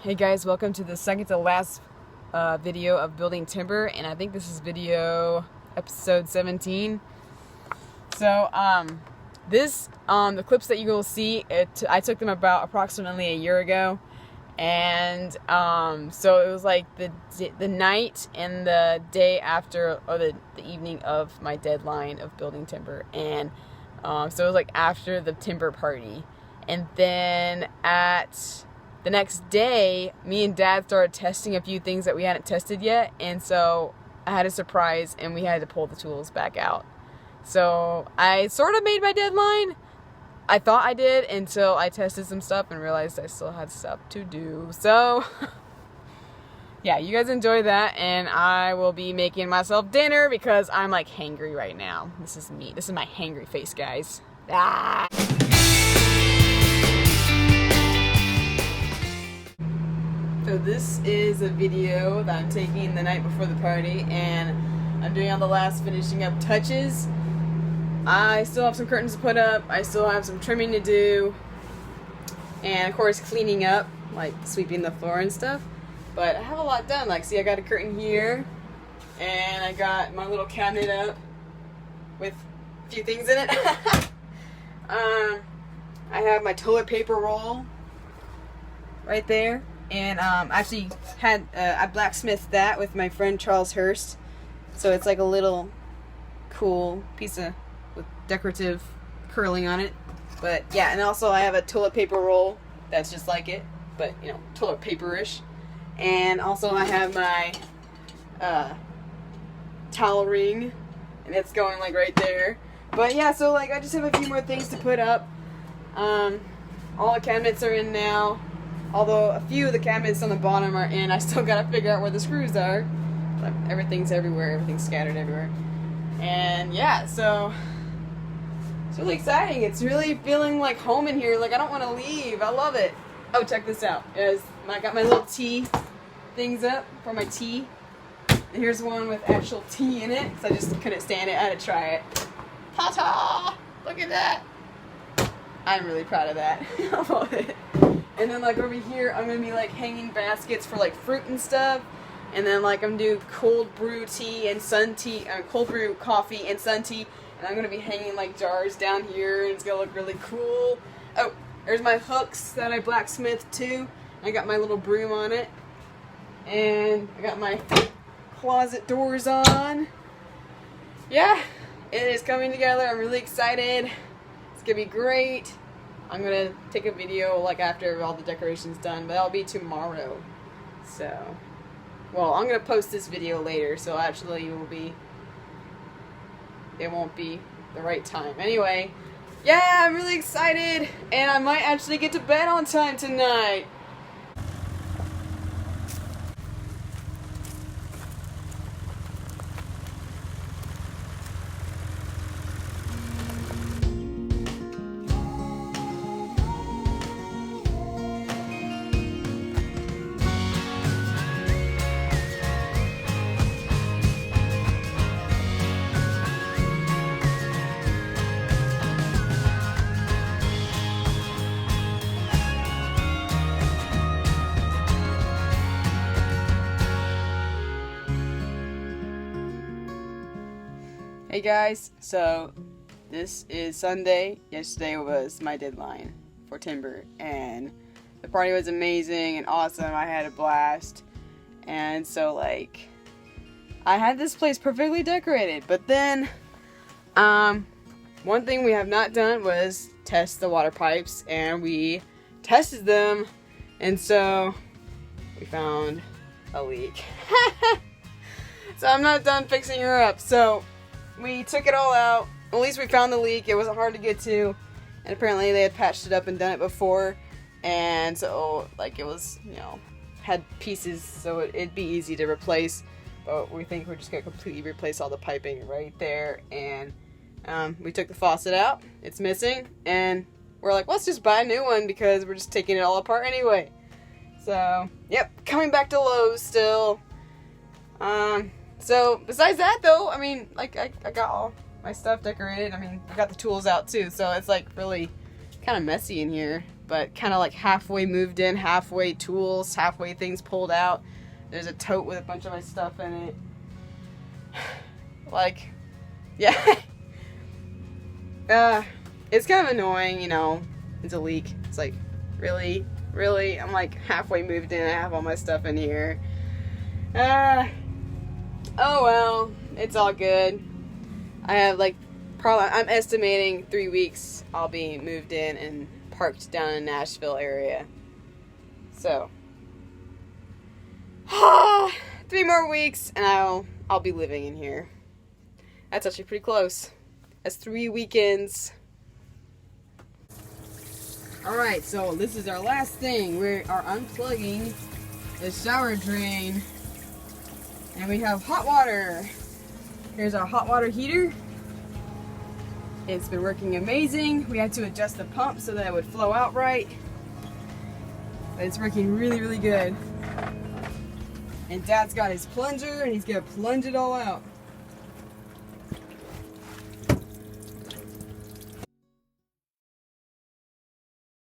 Hey guys, welcome to the second to last video of building timber, and I think this is video episode 17. So the clips that you will see, I took them about approximately a year ago, and so it was like the night and the day after, or the evening of my deadline of building timber, and so it was like after the timber party, and then at the next day, me and Dad started testing a few things that we hadn't tested yet, and so I had a surprise, and we had to pull the tools back out. So I sort of made my deadline. I thought I did until I tested some stuff and realized I still had stuff to do. So yeah, you guys enjoy that, and I will be making myself dinner because I'm like hangry right now. This is me. This is my hangry face, guys. Ah! So this is a video that I'm taking the night before the party, and I'm doing all the last finishing up touches. I still have some curtains to put up, I still have some trimming to do, and of course cleaning up, like sweeping the floor and stuff. But I have a lot done. Like, see, I got a curtain here, and I got my little cabinet up with a few things in it. I have my toilet paper roll right there. And actually had I blacksmithed that with my friend Charles Hurst, so it's like a little cool piece of with decorative curling on it. But yeah, and also I have a toilet paper roll that's just like it, but you know, toilet paper-ish. And also I have my towel ring, and it's going like right there. But yeah, so like I just have a few more things to put up. All the cabinets are in now. Although a few of the cabinets on the bottom are in, I still gotta figure out where the screws are. But everything's everywhere, everything's scattered everywhere. And yeah, so it's really exciting. It's really feeling like home in here. Like, I don't want to leave. I love it. Oh, check this out. I got my little tea things up for my tea. And here's one with actual tea in it, so I just couldn't stand it. I had to try it. Ta-ta! Look at that. I'm really proud of that. I love it. And then like over here, I'm gonna be like hanging baskets for like fruit and stuff. And then like I'm gonna do cold brew tea and sun tea, cold brew coffee and sun tea. And I'm gonna be hanging like jars down here, and it's gonna look really cool. Oh, there's my hooks that I blacksmithed too. I got my little broom on it. And I got my closet doors on. Yeah, it is coming together. I'm really excited. It's gonna be great. I'm gonna take a video like after all the decorations done, but that'll be tomorrow. So, well, I'm gonna post this video later, so actually it won't be the right time. Anyway, yeah, I'm really excited, and I might actually get to bed on time tonight. Hey guys, so this is Sunday. Yesterday was my deadline for timber, and the party was amazing and awesome. I had a blast, and so like I had this place perfectly decorated. But then one thing we have not done was test the water pipes, and we tested them, and so we found a leak. So I'm not done fixing her up. So we took it all out. At least we found the leak. It wasn't hard to get to, and apparently they had patched it up and done it before, and so like it was, you know, had pieces, so it'd be easy to replace. But we think we're just gonna completely replace all the piping right there. And we took the faucet out. It's missing, and we're like, let's just buy a new one because we're just taking it all apart anyway. So yep, coming back to Lowe's still. So besides that though, I mean, like I got all my stuff decorated. I mean, I got the tools out too, so it's like really kind of messy in here. but kind of like halfway moved in, halfway tools, halfway things pulled out. There's a tote with a bunch of my stuff in it. Like, yeah. It's kind of annoying, you know. It's a leak. It's like, really? Really? I'm like halfway moved in. I have all my stuff in here. Oh well. It's all good. I have like, probably, I'm estimating 3 weeks I'll be moved in and parked down in Nashville area. So, 3 more weeks and I'll be living in here. That's actually pretty close. That's 3 weekends. Alright, so this is our last thing. We are unplugging the shower drain. And we have hot water. Here's our hot water heater. It's been working amazing. We had to adjust the pump so that it would flow out right. But it's working really, really good. And Dad's got his plunger and he's gonna plunge it all out.